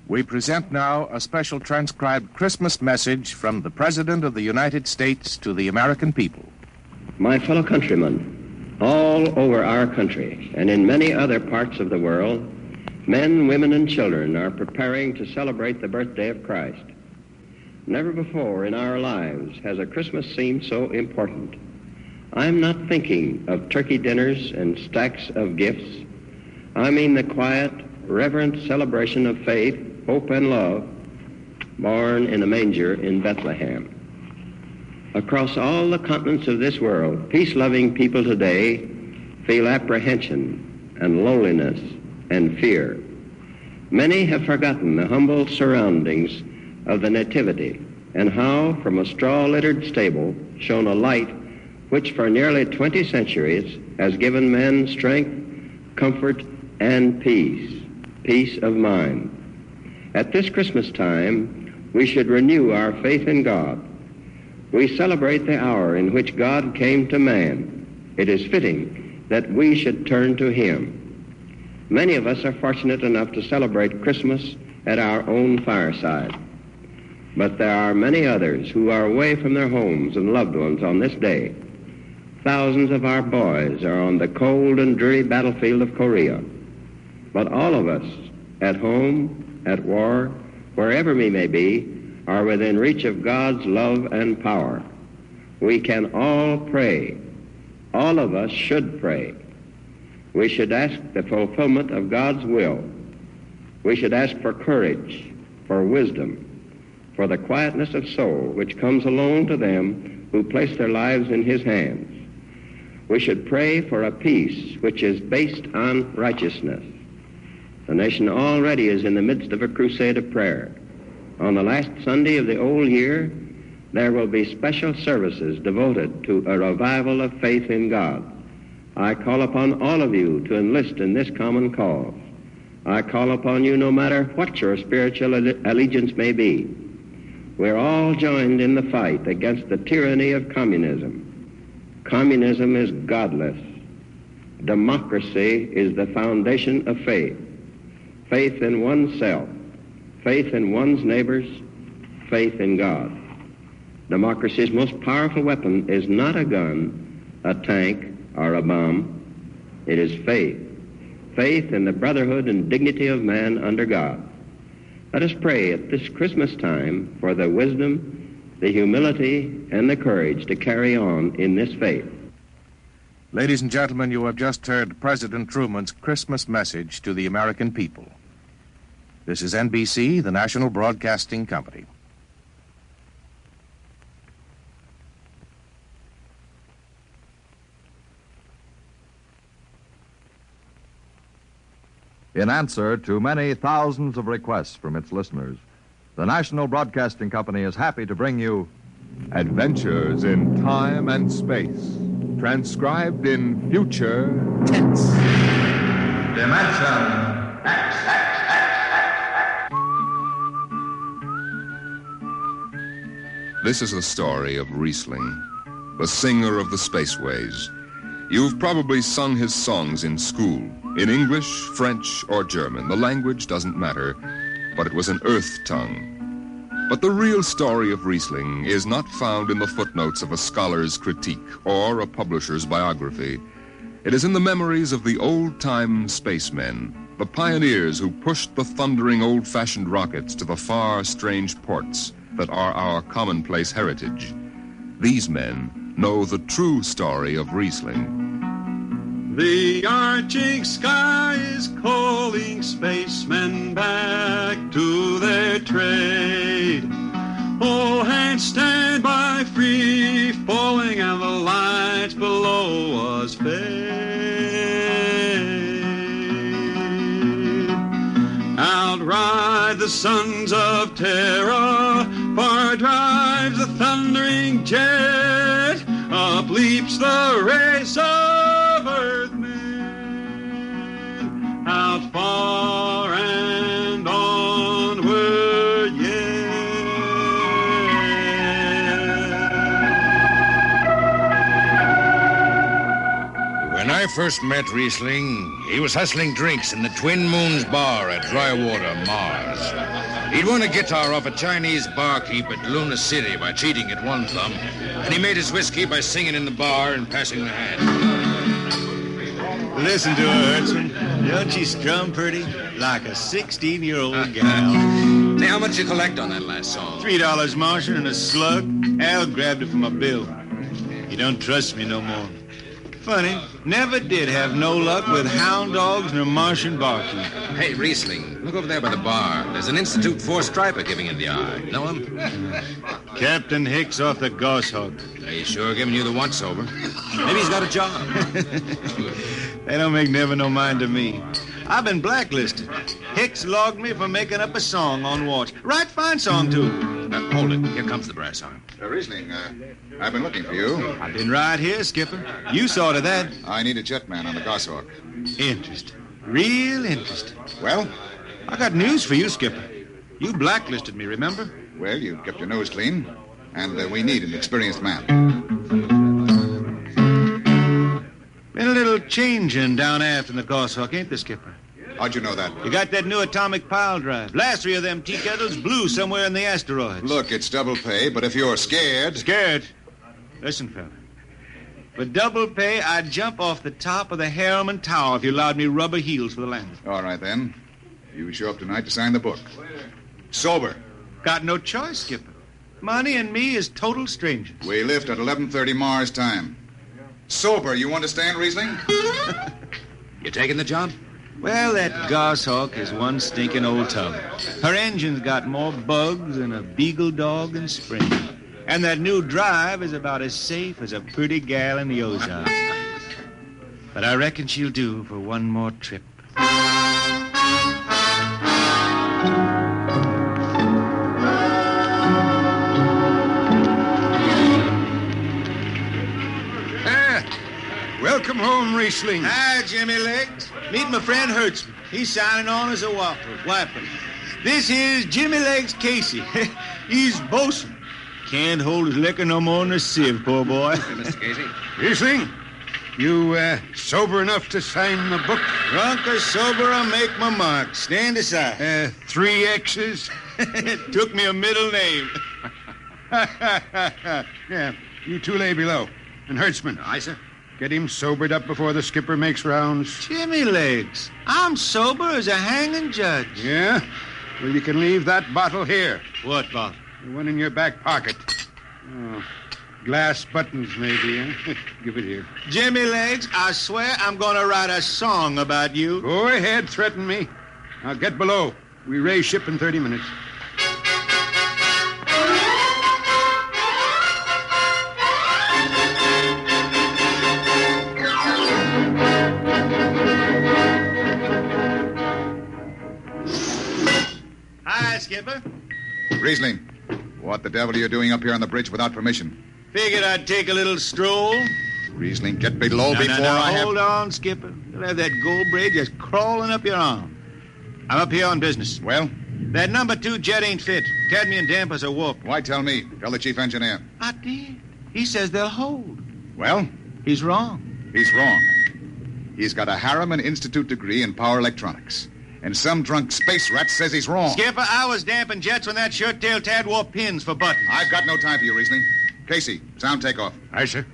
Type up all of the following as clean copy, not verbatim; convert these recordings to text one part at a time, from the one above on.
We present now a special transcribed Christmas message from the President of the United States to the American people. My fellow countrymen, all over our country and in many other parts of the world, men, women, and children are preparing to celebrate the birthday of Christ. Never before in our lives has a Christmas seemed so important. I'm not thinking of turkey dinners and stacks of gifts. I mean the quiet, reverent celebration of faith, hope, and love, born in a manger in Bethlehem. Across all the continents of this world, peace-loving people today feel apprehension and loneliness and fear. Many have forgotten the humble surroundings of the Nativity and how, from a straw-littered stable, shone a light which for nearly 20 centuries has given men strength, comfort, and peace of mind. At this Christmas time, we should renew our faith in God. We celebrate the hour in which God came to man. It is fitting that we should turn to Him. Many of us are fortunate enough to celebrate Christmas at our own fireside. But there are many others who are away from their homes and loved ones on this day. Thousands of our boys are on the cold and dreary battlefield of Korea. But all of us, at home, at war, wherever we may be, are within reach of God's love and power. We can all pray. All of us should pray. We should ask the fulfillment of God's will. We should ask for courage, for wisdom, for the quietness of soul which comes alone to them who place their lives in His hands. We should pray for a peace which is based on righteousness. The nation already is in the midst of a crusade of prayer. On the last Sunday of the old year, there will be special services devoted to a revival of faith in God. I call upon all of you to enlist in this common cause. I call upon you no matter what your spiritual allegiance may be. We're all joined in the fight against the tyranny of communism. Communism is godless. Democracy is the foundation of faith. Faith in oneself, faith in one's neighbors, faith in God. Democracy's most powerful weapon is not a gun, a tank, or a bomb. It is faith. Faith in the brotherhood and dignity of man under God. Let us pray at this Christmas time for the wisdom, the humility, and the courage to carry on in this faith. Ladies and gentlemen, you have just heard President Truman's Christmas message to the American people. This is NBC, the National Broadcasting Company. In answer to many thousands of requests from its listeners, the National Broadcasting Company is happy to bring you Adventures in Time and Space, transcribed in future tense. Dimension X. This is the story of Riesling, the singer of the spaceways. You've probably sung his songs in school, in English, French, or German. The language doesn't matter, but it was an earth tongue. But the real story of Riesling is not found in the footnotes of a scholar's critique or a publisher's biography. It is in the memories of the old-time spacemen, the pioneers who pushed the thundering old-fashioned rockets to the far, strange ports that are our commonplace heritage. These men know the true story of Riesling. The arching sky is calling spacemen back to their trade. All hands stand by, free falling, and the lights below us fade. Outride the sons of terror, far drives the thundering jet, up leaps the race of earthmen, out far and onward yet. When I first met Riesling, he was hustling drinks in the Twin Moons Bar at Drywater, Mars. He'd won a guitar off a Chinese barkeep at Luna City by cheating at one thumb, and he made his whiskey by singing in the bar and passing the hat. Listen to her, Hertzman. Don't she strum pretty? Like a 16-year-old gal. Say, how much you collect on that last song? $3, Martian, and a slug. Al grabbed it from my bill. You don't trust me no more. Funny, never did have no luck with hound dogs nor Martian barkeep. Hey, Riesling, look over there by the bar. There's an Institute 4 striper giving it the eye. Know him? Captain Hicks off the Goshawk. He's sure giving you the once-over. Maybe he's got a job. They don't make never no mind to me. I've been blacklisted. Hicks logged me for making up a song on watch. Right fine song, too. Hold it. Here comes the brass arm. Riesling, I've been looking for you. I've been right here, Skipper. You saw to that. I need a jetman on the Goshawk. Interesting. Real interesting. Well? I got news for you, Skipper. You blacklisted me, remember? Well, you kept your nose clean, and we need an experienced man. Been a little changing down aft in the Goshawk, ain't there, Skipper? How'd you know that? You got that new atomic pile drive. Last 3 of them tea kettles blew somewhere in the asteroids. Look, it's double pay, but if you're scared... Scared? Listen, fella. For double pay, I'd jump off the top of the Harriman Tower if you allowed me rubber heels for the landing. All right, then. You show up tonight to sign the book. Sober. Got no choice, Skipper. Money and me is total strangers. We lift at 11:30 Mars time. Sober, you understand, Riesling? You taking the job? Well, that Goshawk is one stinking old tub. Her engine's got more bugs than a beagle dog in spring. And that new drive is about as safe as a pretty gal in the Ozarks. But I reckon she'll do for one more trip. Welcome home, Riesling. Hi, Jimmy Legs. Meet my friend Hertzman. He's signing on as a wiper. This here's Jimmy Legs Casey. He's bosun. Can't hold his liquor no more than a sieve, poor boy. Hey, Mr. Casey. Riesling, you sober enough to sign the book? Drunk or sober, I make my mark. Stand aside. 3 X's? It took me a middle name. Yeah, you two lay below. And Hertzman. Aye, sir. Get him sobered up before the skipper makes rounds. Jimmy Legs, I'm sober as a hanging judge. Yeah? Well, you can leave that bottle here. What bottle? The one in your back pocket. Oh, glass buttons, maybe, eh? Give it here. Jimmy Legs, I swear I'm going to write a song about you. Go ahead, threaten me. Now get below. We raise ship in 30 minutes. Hi, Skipper. Riesling, what the devil are you doing up here on the bridge without permission? Figured I'd take a little stroll. Riesling, get below No, before I have... Hold on, Skipper. You'll have that gold braid just crawling up your arm. I'm up here on business. Well, That number 2 jet ain't fit. Cadmium dampers are warped. why tell me? Tell the chief engineer. I did. He says they'll hold. Well, He's wrong. he's wrong. He's got a Harriman Institute degree in power electronics. And some drunk space rat says he's wrong. Skipper, I was damping jets when that shirt-tailed tad wore pins for buttons. I've got no time for you, Riesling. Casey, sound takeoff. Aye, sir.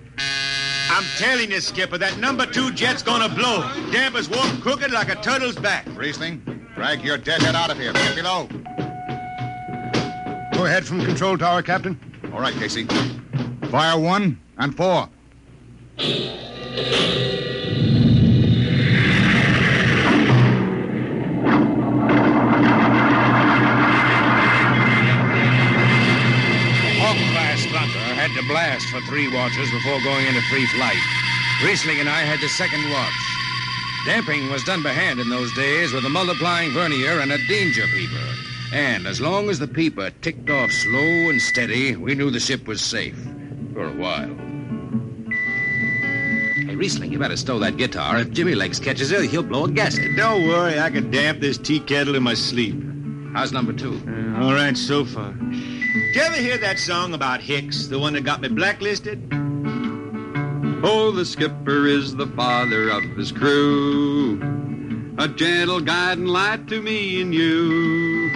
I'm telling you, Skipper, that number 2 jet's gonna blow. Dampers warped crooked like a turtle's back. Riesling, drag your deadhead out of here. Get below. Go ahead from control tower, Captain. All right, Casey. Fire 1 and 4. Hawk-class Thunder had to blast for 3 watches before going into free flight. Riesling and I had the second watch. Damping was done by hand in those days with a multiplying vernier and a danger peeper. And as long as the peeper ticked off slow and steady, we knew the ship was safe. For a while. Hey, Riesling, you better stow that guitar. If Jimmy Legs catches it, he'll blow a gasket. Don't worry, I can damp this tea kettle in my sleep. How's number 2? All right, so far. Did you ever hear that song about Hicks, the one that got me blacklisted? Oh, the skipper is the father of his crew, a gentle guiding light to me and you.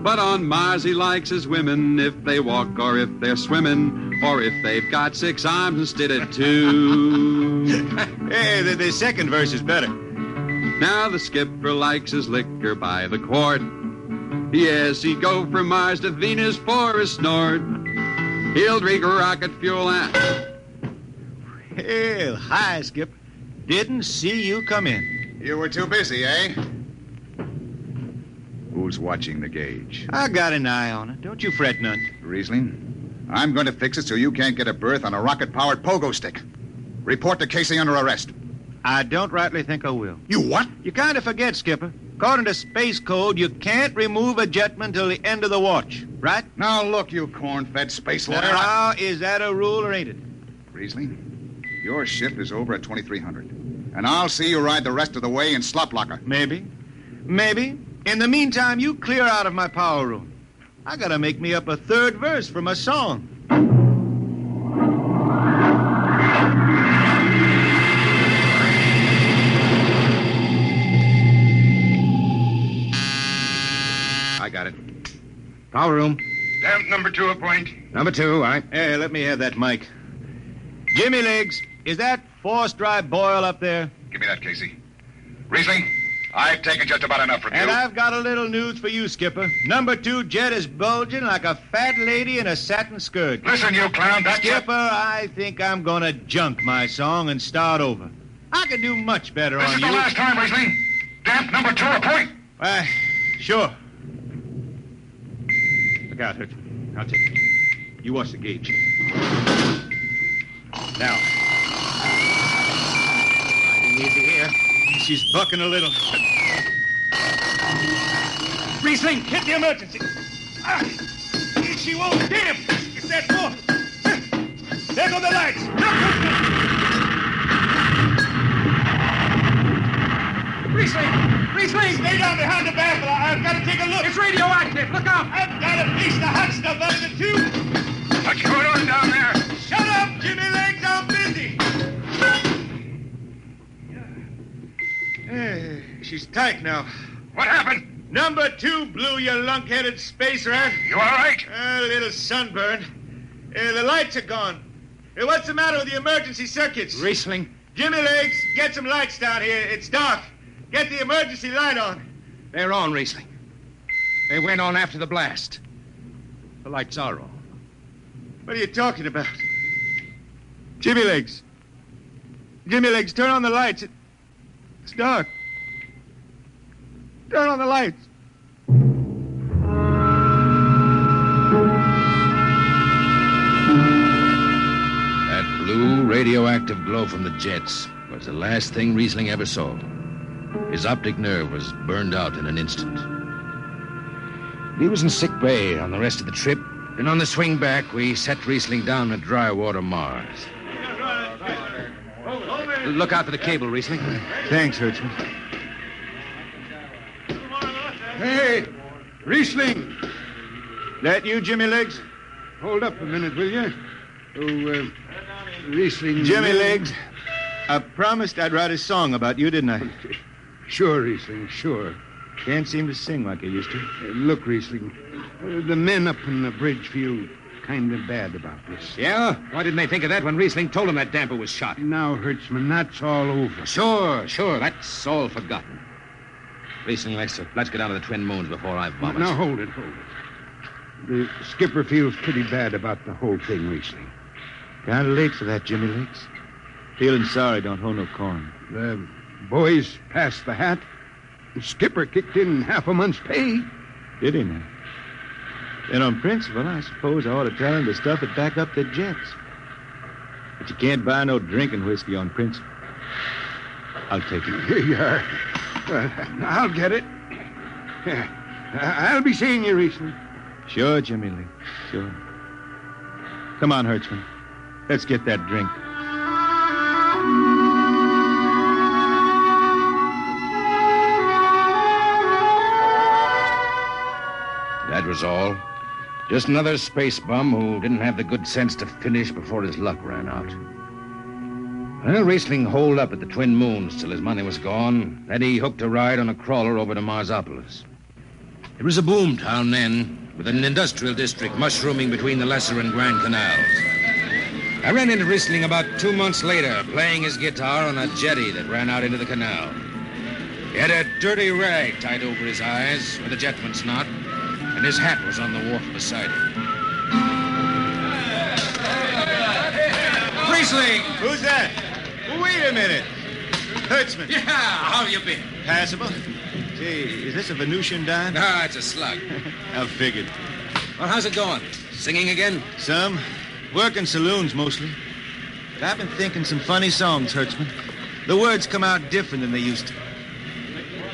But on Mars he likes his women if they walk or if they're swimming, or if they've got 6 arms instead of 2. Hey, the second verse is better. Now the skipper likes his liquor by the quart. Yes, he'd go from Mars to Venus for a snort. He'll drink rocket fuel and... Hell, hi, Skip. Didn't see you come in. You were too busy, eh? Who's watching the gauge? I got an eye on it. Don't you fret none. Riesling, I'm going to fix it so you can't get a berth on a rocket-powered pogo stick. Report to Casey under arrest. I don't rightly think I will. You what? You kind of forget, Skipper. According to Space Code, you can't remove a jetman till the end of the watch, right? Now, look, you corn-fed space lawyer. Now, is that a rule or ain't it? Riesling, your shift is over at 2300. And I'll see you ride the rest of the way in slop locker. Maybe. Maybe. In the meantime, you clear out of my power room. I gotta make me up a third verse for my song. I got it. Power room. Damp number 2 a point. Number 2, aye. Hey, let me have that mic. Jimmy Legs, is that forced dry boil up there? Give me that, Casey. Riesling, I've taken just about enough from And you. I've got a little news for you, Skipper. Number 2 jet is bulging like a fat lady in a satin skirt. Listen, you clown, that's Skipper, I think I'm gonna junk my song and start over. I could do much better This on is you. the last time, Riesling. Damp number 2 a point. Sure. Look out, Hurt. I'll take it. You watch the gauge. Now. Riding easy here. She's bucking a little. Riesling, hit the emergency. She won't hit him. It's that door. There go the lights. Riesling, stay down behind the baffle. I've got to take a look. It's radioactive. Look out. I've got to piece the hot stuff out of the tube. What's going on down there? Shut up, Jimmy Legs. I'm busy. She's tight now. What happened? Number 2 blew, you lunk-headed space rat. You all right? A little sunburn. The lights are gone. What's the matter with the emergency circuits? Riesling. Jimmy Legs, get some lights down here. It's dark. Get the emergency light on. They're on, Riesling. They went on after the blast. The lights are on. What are you talking about? Jimmy Legs. Jimmy Legs, turn on the lights. It's dark. Turn on the lights. That blue radioactive glow from the jets was the last thing Riesling ever saw. His optic nerve was burned out in an instant. He was in sick bay on the rest of the trip, and on the swing back, we set Riesling down at dry water Mars. Look out for the cable, Riesling. Thanks, Hertzman. Hey, Riesling. That you, Jimmy Legs? Hold up a minute, will you? Oh, Riesling. Jimmy Legs, I promised I'd write a song about you, didn't I? Sure, Riesling, sure. Can't seem to sing like I used to. Look, Riesling, the men up on the bridge feel kind of bad about this. Yeah? Why didn't they think of that when Riesling told them that damper was shot? Now, Hertzman, that's all over. Sure. That's all forgotten. Riesling, let's get down to the Twin Moons before I vomit. Now, hold it. The skipper feels pretty bad about the whole thing, Riesling. Kind of late for that, Jimmy Legs. Feeling sorry, don't hold no corn. The boys passed the hat. The skipper kicked in half a month's pay. Did he now? Then on principle, I suppose I ought to tell him to stuff it back up the jets. But you can't buy no drinking whiskey on principle. I'll take it. Here you are. I'll get it. I'll be seeing you, Riesling. Sure, Jimmy Lee. Sure. Come on, Hertzman. Let's get that drink. That was all. Just another space bum who didn't have the good sense to finish before his luck ran out. Well, Riesling holed up at the Twin Moons till his money was gone. Then he hooked a ride on a crawler over to Marsopolis. It was a boom town then, with an industrial district mushrooming between the Lesser and Grand Canals. I ran into Riesling about 2 months later, playing his guitar on a jetty that ran out into the canal. He had a dirty rag tied over his eyes with a jetman's knot, and his hat was on the wharf beside him. Riesling! Who's that? Wait a minute. Hertzman. Yeah, how you been? Passable. Gee, is this a Venusian dime? Nah, it's a slug. I figured. Well, how's it going? Singing again? Some. Working saloons, mostly. But I've been thinking some funny songs, Hertzman. The words come out different than they used to.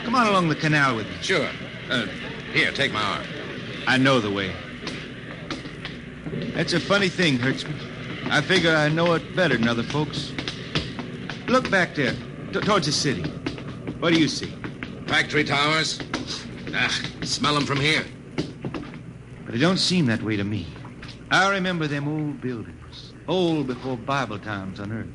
Come on along the canal with me. Sure. Here, take my arm. I know the way. That's a funny thing, Hertzman. I figure I know it better than other folks. Look back there, towards the city. What do you see? Factory towers? Smell them from here. But it don't seem that way to me. I remember them old buildings, old before Bible times on earth.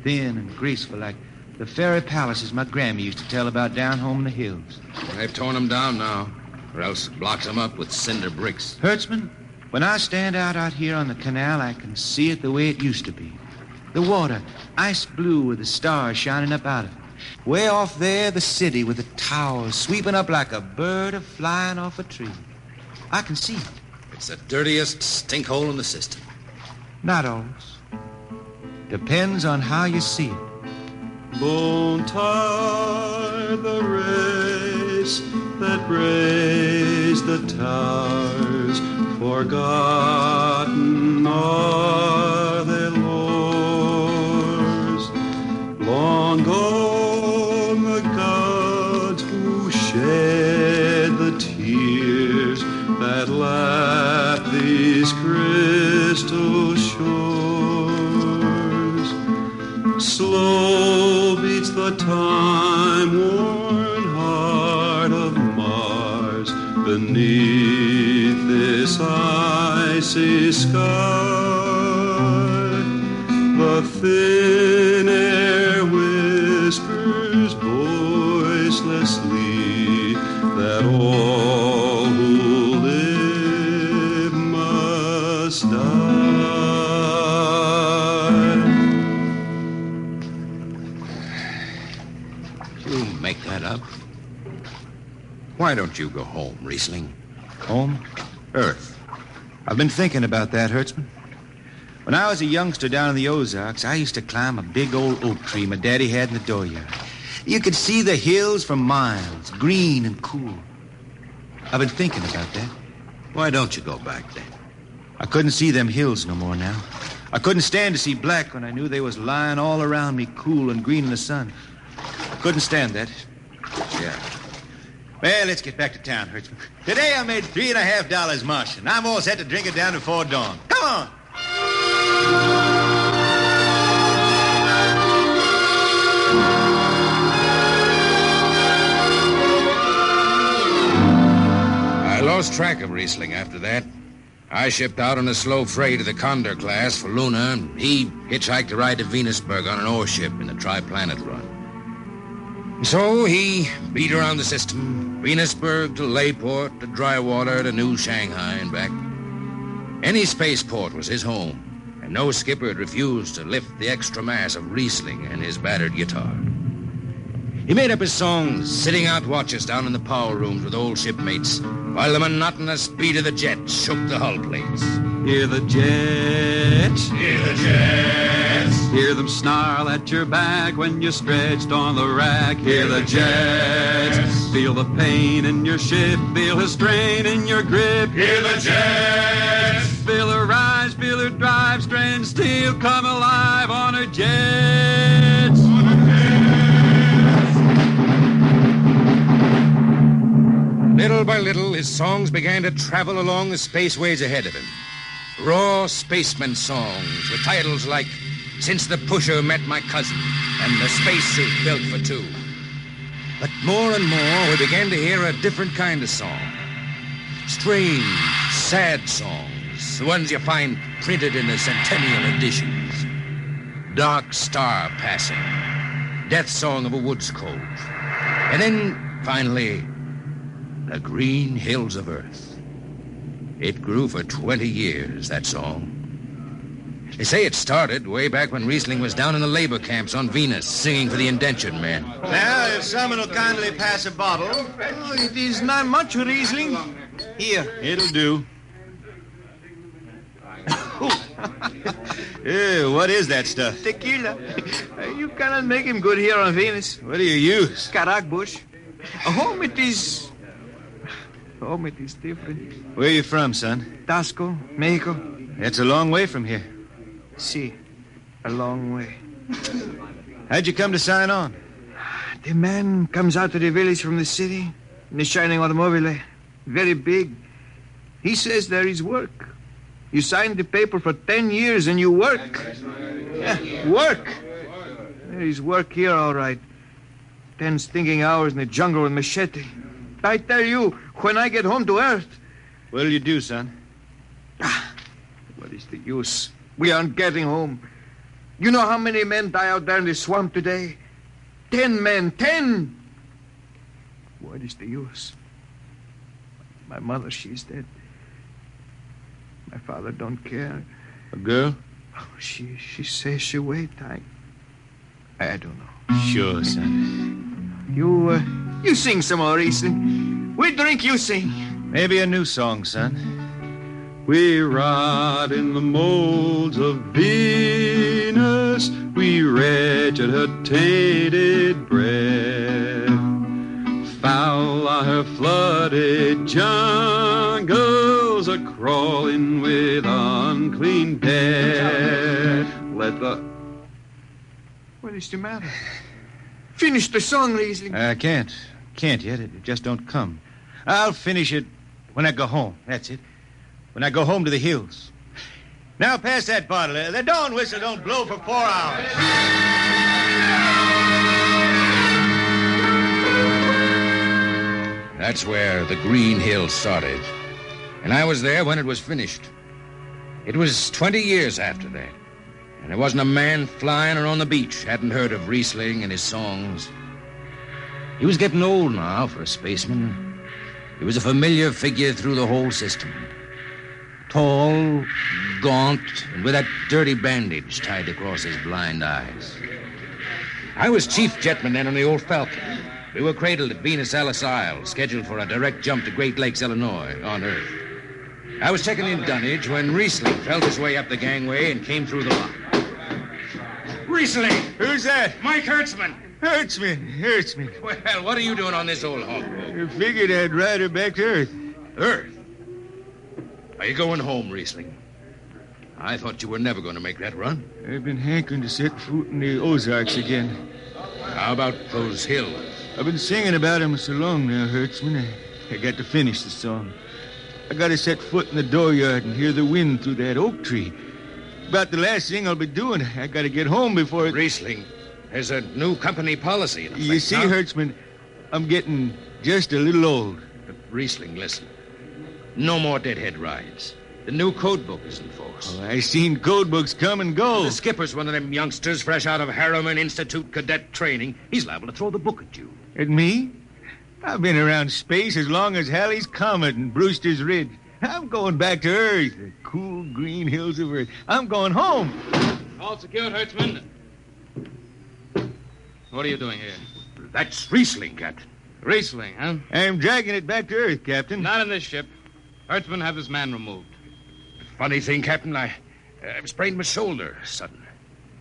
Thin and graceful like the fairy palaces my Grammy used to tell about down home in the hills. They've torn them down now, or else blocked them up with cinder bricks. Hertzman, when I stand out here on the canal, I can see it the way it used to be. The water, ice blue with the stars shining up out of it. Way off there, the city with the towers sweeping up like a bird flying off a tree. I can see it. It's the dirtiest stinkhole in the system. Not always. Depends on how you see it. Bone tied the race that raised the towers, forgotten are their lores. Long gone the gods who shed the tears that lap these crystal shores. Slow beats the time-worn heart of Mars beneath this icy sky. The thin air whispers voicelessly that all who live must die. Make that up? Why don't you go home, Riesling? Home? Earth. I've been thinking about that, Hertzman. When I was a youngster down in the Ozarks, I used to climb a big old oak tree my daddy had in the dooryard. You could see the hills for miles, green and cool. I've been thinking about that. Why don't you go back then? I couldn't see them hills no more now. I couldn't stand to see black when I knew they was lying all around me, cool and green in the sun. I couldn't stand that. Yeah. Well, let's get back to town, Hertzman. Today I made $3.50 mush, and I'm all set to drink it down before dawn. Come on! I lost track of Riesling after that. I shipped out on a slow freight of the Condor class for Luna, and he hitchhiked a ride to Venusburg on an ore ship in the Tri-Planet run. So he beat around the system, Venusburg to Layport to Drywater to New Shanghai and back. Any spaceport was his home, and no skipper had refused to lift the extra mass of Riesling and his battered guitar. He made up his songs, sitting out watches down in the power rooms with old shipmates, while the monotonous beat of the jet shook the hull plates. Hear the jets. Hear the jets. Hear them snarl at your back when you're stretched on the rack. Hear the jets. Feel the pain in your ship. Feel the strain in your grip. Hear the jets. Feel her rise, feel her drive. Strange steel come alive on her jets. Little by little, his songs began to travel along the spaceways ahead of him. Raw spaceman songs with titles like Since the Pusher Met My Cousin and The Spacesuit Built for Two. But more and more, we began to hear a different kind of song. Strange, sad songs, the ones you find printed in the centennial editions. Dark Star Passing, Death Song of a Woods Cove. And then, finally, The Green Hills of Earth. It grew for 20 years, that song. They say it started way back when Riesling was down in the labor camps on Venus, singing for the indentured men. Now, if someone will kindly pass a bottle. Oh, it is not much, Riesling. Here. It'll do. What is that stuff? Tequila. You cannot make him good here on Venus. What do you use? Carac bush. Home it is different. Where are you from, son? Tasco, Mexico. That's a long way from here. See, a long way. How'd you come to sign on? The man comes out to the village from the city in the shining automobile. Very big. He says there is work. You sign the paper for 10 years and you work. Yeah, work. There is work here, all right. 10 stinking hours in the jungle with machete. I tell you, when I get home to Earth... What'll you do, son? What is the use? We aren't getting home. You know how many men die out there in the swamp today? 10 men, 10! What is the use? My mother, she's dead. My father don't care. A girl? Oh, she says she wait. I don't know. Sure, son. You sing some more, Riesling. We drink, you sing. Maybe a new song, son. We rot in the molds of Venus. We wretched her tainted breath. Foul are her flooded jungles, a crawling with unclean death. What is the matter? Finish the song, Riesling. I can't. Can't yet. It just don't come. I'll finish it when I go home. That's it. When I go home to the hills. Now pass that bottle. The dawn whistle don't blow for 4 hours. That's where the Green Hills started. And I was there when it was finished. It was 20 years after that. And there wasn't a man flying or on the beach hadn't heard of Riesling and his songs. He was getting old now for a spaceman. He was a familiar figure through the whole system. Tall, gaunt, and with that dirty bandage tied across his blind eyes. I was chief jetman then on the old Falcon. We were cradled at Venus Alice Isle, scheduled for a direct jump to Great Lakes, Illinois, on Earth. I was checking in dunnage when Riesling felt his way up the gangway and came through the lock. Riesling! Who's that? Mike Hertzman. Hertzman. Well, what are you doing on this old hog? I figured I'd ride her back to Earth. Earth? Are you going home, Riesling? I thought you were never going to make that run. I've been hankering to set foot in the Ozarks again. How about those hills? I've been singing about them so long now, Hertzman. I got to finish the song. I got to set foot in the dooryard and hear the wind through that oak tree. About the last thing I'll be doing. I got to get home before it... Riesling, there's a new company policy. You see, Hertzman, I'm getting just a little old. But Riesling, listen. No more deadhead rides. The new code book is in force. Oh, I seen code books come and go. The skipper's one of them youngsters fresh out of Harriman Institute cadet training. He's liable to throw the book at you. At me? I've been around space as long as Halley's Comet and Brewster's Ridge. I'm going back to Earth, the cool green hills of Earth. I'm going home. All secured, Hertzman. What are you doing here? That's Riesling, Captain. Riesling, huh? I'm dragging it back to Earth, Captain. Not in this ship. Hertzman, have this man removed. Funny thing, Captain, I've sprained my shoulder suddenly.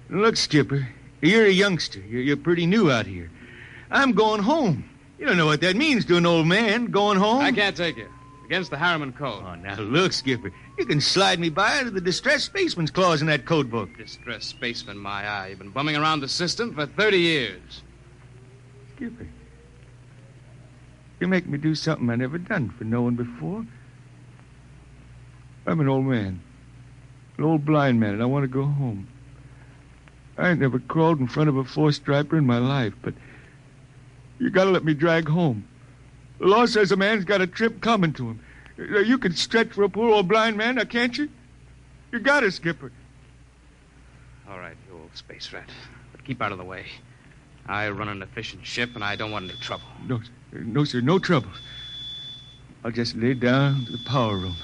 Look, Skipper, you're a youngster. You're pretty new out here. I'm going home. You don't know what that means to an old man, going home. I can't take you. Against the Harriman Code. Oh, now look, Skipper. You can slide me by under the distressed spaceman's clause in that code book. Distressed spaceman, my eye. You've been bumming around the system for 30 years. Skipper, you make me do something I never done for no one before. I'm an old man. An old blind man, and I want to go home. I ain't never crawled in front of a four-striper in my life, but you gotta let me drag home. The law says a man's got a trip coming to him. You can stretch for a poor old blind man, now can't you? You got it, Skipper. All right, you old Space Rat. But keep out of the way. I run an efficient ship, and I don't want any trouble. No, sir, no trouble. I'll just lay down to the power room.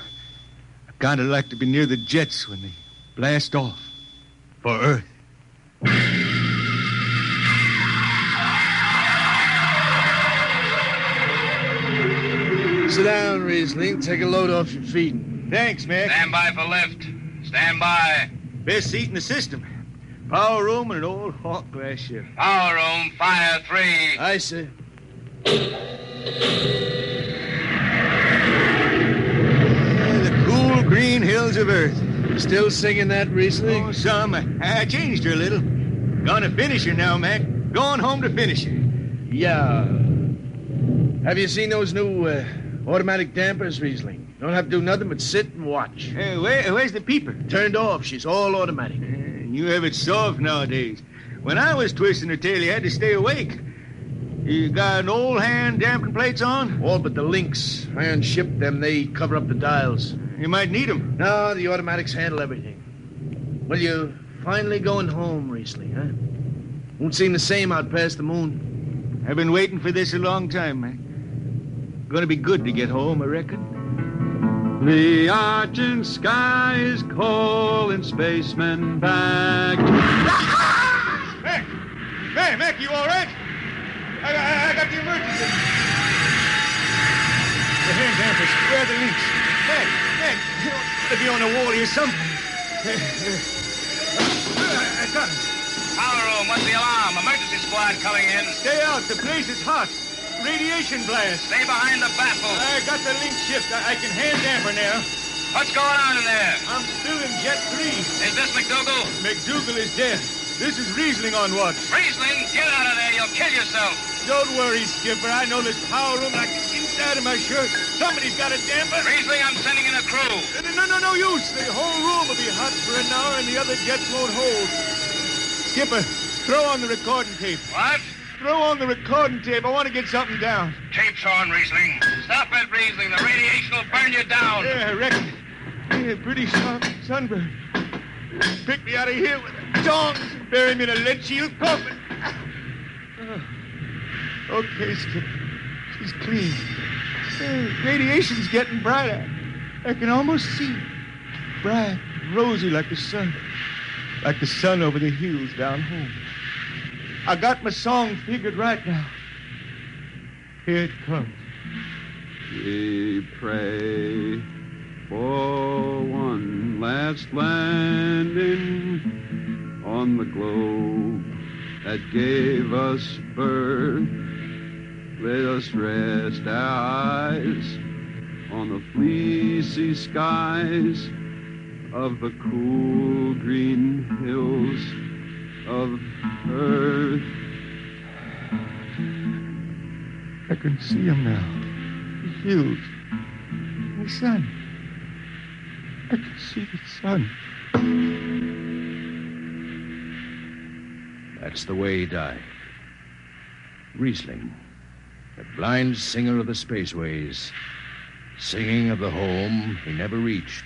I kind of like to be near the jets when they blast off for Earth. Sit down, Riesling. Take a load off your feet. Thanks, Mac. Stand by for lift. Stand by. Best seat in the system. Power room and an old Hawk class ship. Power room, fire 3. Aye, sir. The cool green hills of Earth. Still singing that, Riesling? Oh, some. I changed her a little. Gonna finish her now, Mac. Going home to finish her. Yeah. Have you seen those new automatic dampers, Riesling? Don't have to do nothing but sit and watch. Where's the peeper? Turned off. She's all automatic. You have it soft nowadays. When I was twisting her tail, you had to stay awake. You got an old hand damping plates on? All but the links. Iron shipped them. They cover up the dials. You might need them. No, the automatics handle everything. Well, you're finally going home, Riesling, huh? Won't seem the same out past the moon. I've been waiting for this a long time, man. Gonna be good to get home, I reckon. The argent sky is calling spacemen back. Mac, you all right? I got the emergency. The hand dampers, where are the links? Mac, you ought to be on the wall here something. I got him. Power room, what's the alarm? Emergency squad coming in. Stay out, the place is hot. Radiation blast. Stay behind the baffle. I got the link shift. I can hand damper now. What's going on in there? I'm still in Jet 3. Is this McDougal? McDougal is dead. This is Riesling on watch. Riesling, get out of there. You'll kill yourself. Don't worry, Skipper. I know this power room like the inside of my shirt. Somebody's got a damper. Riesling, I'm sending in a crew. No use. The whole room will be hot for an hour and the other jets won't hold. Skipper, throw on the recording tape. What? Throw on the recording tape. I want to get something down. Tape's on, Riesling. Stop it, Riesling. The radiation will burn you down. Yeah, I reckon. Yeah, pretty sharp sunburn. Pick me out of here with the tongs and bury me in a lead shield coffin. Okay, Skipper. She's clean. Radiation's getting brighter. I can almost see it. Bright, rosy like the sun. Like the sun over the hills down home. I got my song figured right now. Here it comes. We pray for one last landing on the globe that gave us birth. Let us rest our eyes on the fleecy skies of the cool green hills of Earth. I can see him now. The hills. The sun. I can see the sun. That's the way he died. Riesling, the blind singer of the spaceways, singing of the home he never reached,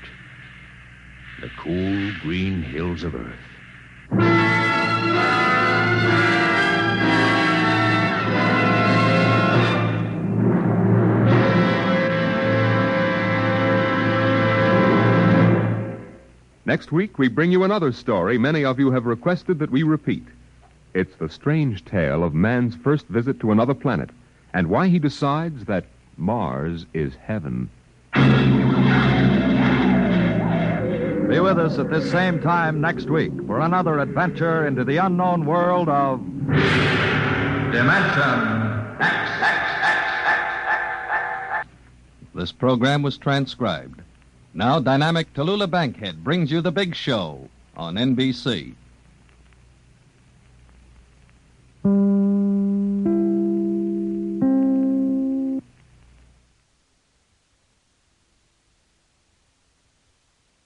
the cool green hills of Earth. Next week, we bring you another story many of you have requested that we repeat. It's the strange tale of man's first visit to another planet and why he decides that Mars is heaven. Be with us at this same time next week for another adventure into the unknown world of Dimension X. This program was transcribed. Now, dynamic Tallulah Bankhead brings you The Big Show on NBC.